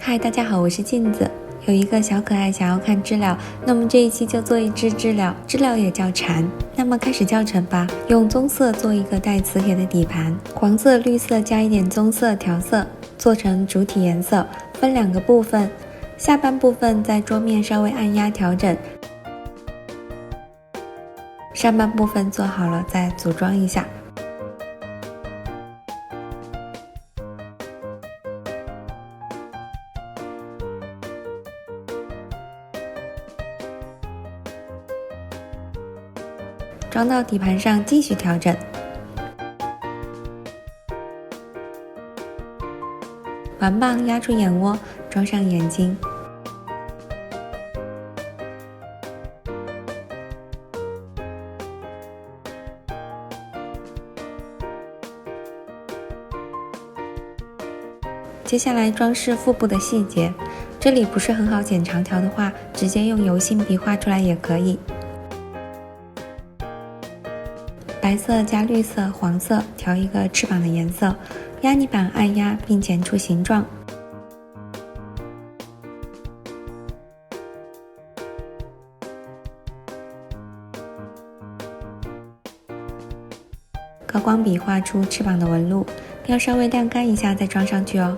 嗨，大家好，我是镜子。有一个小可爱想要看知了，那么这一期就做一只知了，知了也叫蝉。那么开始教程吧。用棕色做一个带磁铁的底盘，黄色、绿色加一点棕色调色，做成主体颜色，分两个部分。下半部分在桌面稍微按压调整，上半部分做好了再组装一下。装到底盘上继续调整，环棒压住眼窝，装上眼睛，接下来装饰腹部的细节，这里不是很好剪长条的话，直接用油性笔画出来也可以。白色加绿色、黄色调一个翅膀的颜色，压泥板按压并剪出形状。高光笔画出翅膀的纹路，要稍微晾干一下再装上去哦。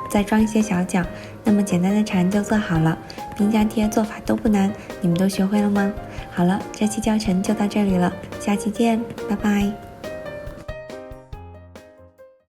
再装一些小角，那么简单的蝉就做好了。冰箱贴做法都不难，你们都学会了吗？好了，这期教程就到这里了，下期见，拜拜。